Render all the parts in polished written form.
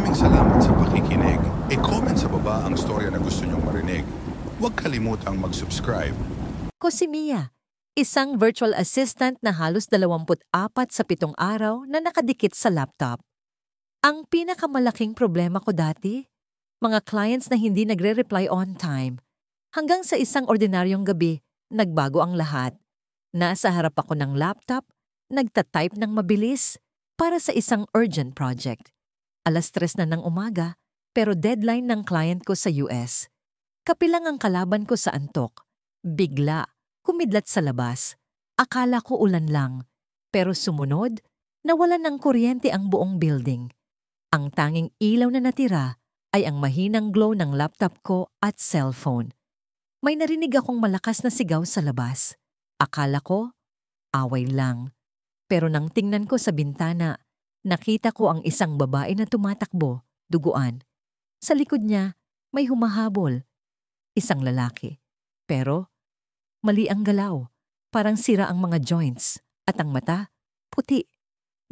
Maraming salamat sa pakikinig. E-comment sa baba ang storya na gusto nyong marinig. Huwag kalimutang mag-subscribe. Ko si Mia, isang virtual assistant na halos 24 sa 7 araw na nakadikit sa laptop. Ang pinakamalaking problema ko dati, mga clients na hindi nagre-reply on time. Hanggang sa isang ordinaryong gabi, nagbago ang lahat. Nasa harap ako ng laptop, nagtatype ng mabilis para sa isang urgent project. 3:00 na ng umaga, pero deadline ng client ko sa US. Kapilang ang kalaban ko sa antok. Bigla, kumidlat sa labas. Akala ko ulan lang, pero sumunod, nawalan ng kuryente ang buong building. Ang tanging ilaw na natira ay ang mahinang glow ng laptop ko at cellphone. May narinig akong malakas na sigaw sa labas. Akala ko, away lang. Pero nang tingnan ko sa bintana, nakita ko ang isang babae na tumatakbo, duguan. Sa likod niya, may humahabol. Isang lalaki. Pero, mali ang galaw. Parang sira ang mga joints. At ang mata, puti.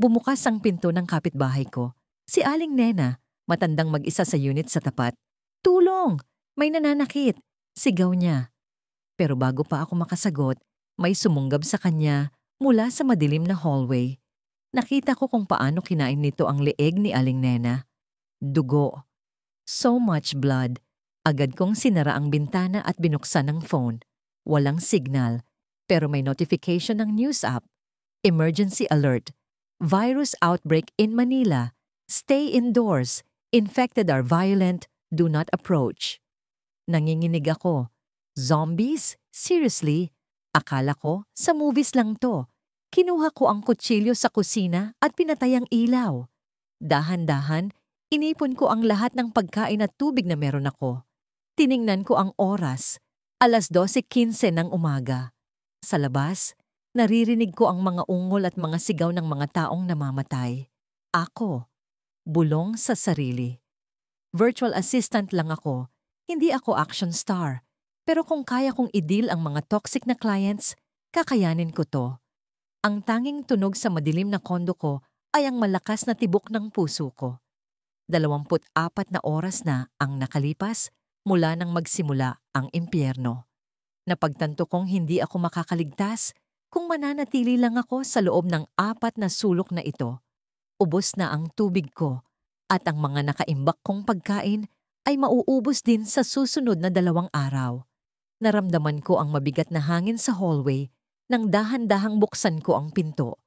Bumukas ang pinto ng kapitbahay ko. Si Aling Nena, matandang mag-isa sa unit sa tapat. Tulong! May nananakit! Sigaw niya. Pero bago pa ako makasagot, may sumunggab sa kanya mula sa madilim na hallway. Nakita ko kung paano kinain nito ang leeg ni Aling Nena. Dugo. So much blood. Agad kong sinara ang bintana at binuksan ang phone. Walang signal, pero may notification ng news app. Emergency alert. Virus outbreak in Manila. Stay indoors. Infected are violent. Do not approach. Nanginginig ako. Zombies? Seriously? Akala ko, sa movies lang to. Kinuha ko ang kutsilyo sa kusina at pinatay ang ilaw. Dahan-dahan, inipon ko ang lahat ng pagkain at tubig na meron ako. Tiningnan ko ang oras, 12:15 ng umaga. Sa labas, naririnig ko ang mga ungol at mga sigaw ng mga taong namamatay. Ako, bulong sa sarili. Virtual assistant lang ako. Hindi ako action star, pero kung kaya kong i-deal ang mga toxic na clients, kakayanin ko to. Ang tanging tunog sa madilim na kondo ko ay ang malakas na tibok ng puso ko. 24 na oras na ang nakalipas mula nang magsimula ang impyerno. Napagtanto kong hindi ako makakaligtas kung mananatili lang ako sa loob ng 4 na sulok na ito. Ubos na ang tubig ko at ang mga nakaimbak kong pagkain ay mauubos din sa susunod na 2 araw. Naramdaman ko ang mabigat na hangin sa hallway nang dahan-dahang buksan ko ang pinto.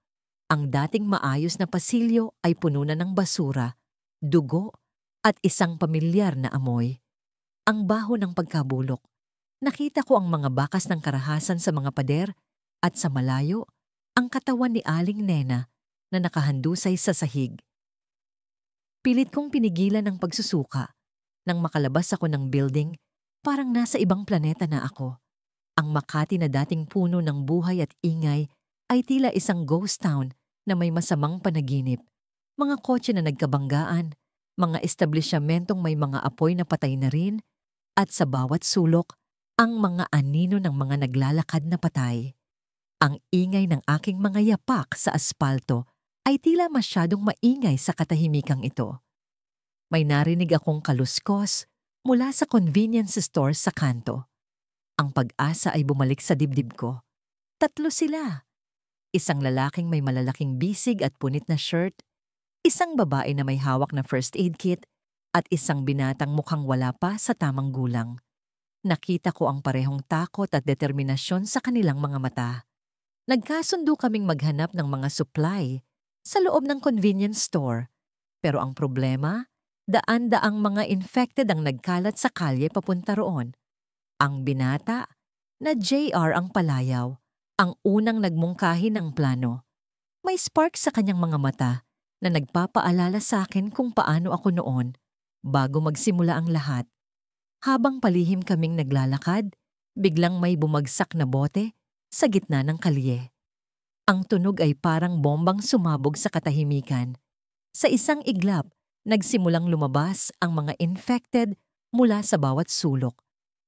Ang dating maayos na pasilyo ay puno na ng basura, dugo at isang pamilyar na amoy. Ang baho ng pagkabulok. Nakita ko ang mga bakas ng karahasan sa mga pader at sa malayo, ang katawan ni Aling Nena na nakahandusay sa sahig. Pilit kong pinigilan ang pagsusuka. Nang makalabas ako ng building, parang nasa ibang planeta na ako. Ang Makati na dating puno ng buhay at ingay ay tila isang ghost town na may masamang panaginip. Mga kotse na nagkabanggaan, mga establishmentong may mga apoy na patay na rin, at sa bawat sulok, ang mga anino ng mga naglalakad na patay. Ang ingay ng aking mga yapak sa aspalto ay tila masyadong maingay sa katahimikang ito. May narinig akong kaluskos mula sa convenience store sa kanto. Ang pag-asa ay bumalik sa dibdib ko. 3 sila. Isang lalaking may malalaking bisig at punit na shirt, isang babae na may hawak na first aid kit, at isang binatang mukhang wala pa sa tamang gulang. Nakita ko ang parehong takot at determinasyon sa kanilang mga mata. Nagkasundo kaming maghanap ng mga supply sa loob ng convenience store. Pero ang problema, daan-daang mga infected ang nagkalat sa kalye papunta roon. Ang binata, na JR ang palayaw, ang unang nagmungkahi ng plano. May spark sa kanyang mga mata na nagpapaalala sa akin kung paano ako noon bago magsimula ang lahat. Habang palihim kaming naglalakad, biglang may bumagsak na bote sa gitna ng kalye. Ang tunog ay parang bombang sumabog sa katahimikan. Sa isang iglap, nagsimulang lumabas ang mga infected mula sa bawat sulok.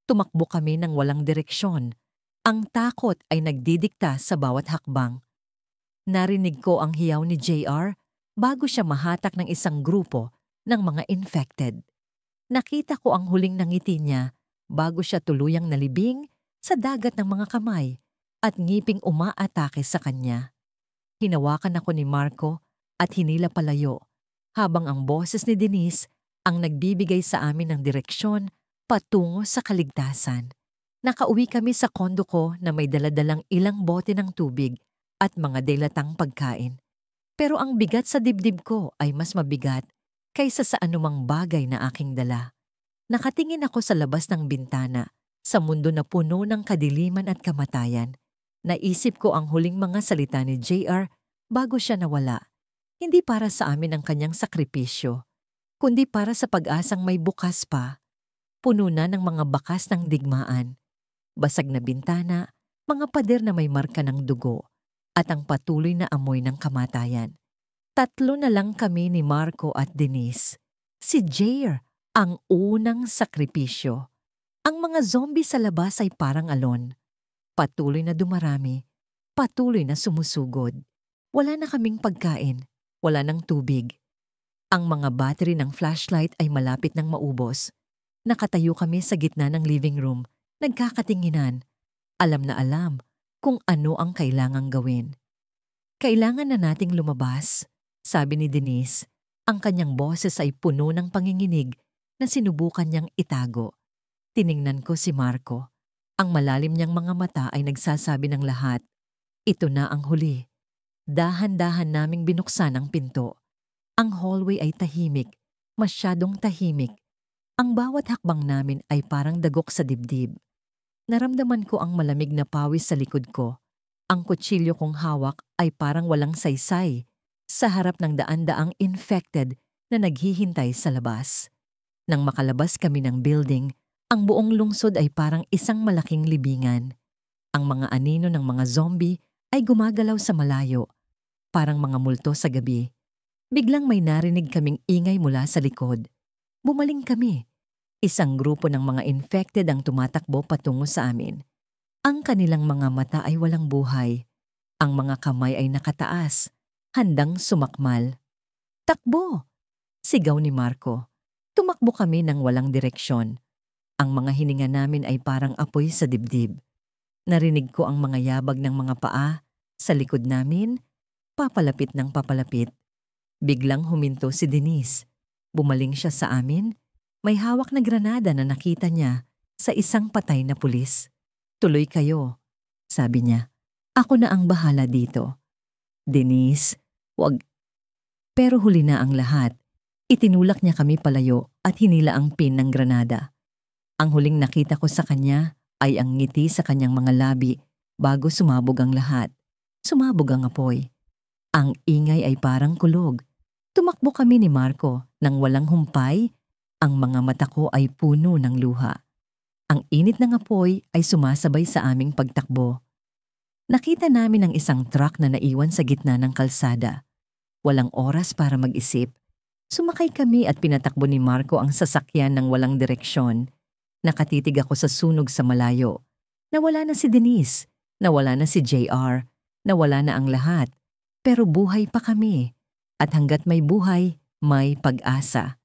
Tumakbo kami ng walang direksyon. Ang takot ay nagdidikta sa bawat hakbang. Narinig ko ang hiyaw ni JR bago siya mahatak ng isang grupo ng mga infected. Nakita ko ang huling nangiti niya bago siya tuluyang nalibing sa dagat ng mga kamay at ngiping umaatake sa kanya. Hinawakan ako ni Marco at hinila palayo habang ang boses ni Denise ang nagbibigay sa amin ng direksyon patungo sa kaligtasan. Nakauwi kami sa kondo ko na may daladalang ilang bote ng tubig at mga delatang pagkain. Pero ang bigat sa dibdib ko ay mas mabigat kaysa sa anumang bagay na aking dala. Nakatingin ako sa labas ng bintana sa mundo na puno ng kadiliman at kamatayan. Naisip ko ang huling mga salita ni JR bago siya nawala. Hindi para sa amin ang kanyang sakripisyo, kundi para sa pag-asang may bukas pa. Puno na ng mga bakas ng digmaan, basag na bintana, mga pader na may marka ng dugo, at ang patuloy na amoy ng kamatayan. Tatlo na lang kami ni Marco at Denise. Si Jair, ang unang sakripisyo. Ang mga zombie sa labas ay parang alon. Patuloy na dumarami, patuloy na sumusugod. Wala na kaming pagkain, wala ng tubig. Ang mga battery ng flashlight ay malapit nang maubos. Nakatayo kami sa gitna ng living room, nagkakatinginan. Alam na alam kung ano ang kailangang gawin. Kailangan na nating lumabas, sabi ni Denise. Ang kanyang boses ay puno ng panginginig na sinubukan niyang itago. Tiningnan ko si Marco. Ang malalim niyang mga mata ay nagsasabi ng lahat. Ito na ang huli. Dahan-dahan naming binuksan ang pinto. Ang hallway ay tahimik, masyadong tahimik. Ang bawat hakbang namin ay parang dagok sa dibdib. Naramdaman ko ang malamig na pawis sa likod ko. Ang kutsilyo kong hawak ay parang walang saysay sa harap ng daan-daang infected na naghihintay sa labas. Nang makalabas kami ng building, ang buong lungsod ay parang isang malaking libingan. Ang mga anino ng mga zombie ay gumagalaw sa malayo, parang mga multo sa gabi. Biglang may narinig kaming ingay mula sa likod. Bumaling kami. Isang grupo ng mga infected ang tumatakbo patungo sa amin. Ang kanilang mga mata ay walang buhay. Ang mga kamay ay nakataas, handang sumakmal. Takbo! Sigaw ni Marco. Tumakbo kami ng walang direksyon. Ang mga hininga namin ay parang apoy sa dibdib. Narinig ko ang mga yabag ng mga paa sa likod namin, papalapit ng papalapit. Biglang huminto si Denise. Bumaling siya sa amin. May hawak na granada na nakita niya sa isang patay na pulis. Tuloy kayo, sabi niya. Ako na ang bahala dito. Denise, wag. Pero huli na ang lahat. Itinulak niya kami palayo at hinila ang pin ng granada. Ang huling nakita ko sa kanya ay ang ngiti sa kanyang mga labi bago sumabog ang lahat. Sumabog ang apoy. Ang ingay ay parang kulog. Tumakbo kami ni Marco nang walang humpay. Ang mga mata ko ay puno ng luha. Ang init ng apoy ay sumasabay sa aming pagtakbo. Nakita namin ang isang truck na naiwan sa gitna ng kalsada. Walang oras para mag-isip. Sumakay kami at pinatakbo ni Marco ang sasakyan ng walang direksyon. Nakatitig ako sa sunog sa malayo. Nawala na si Denise, nawala na si JR, nawala na ang lahat. Pero buhay pa kami. At hanggat may buhay, may pag-asa.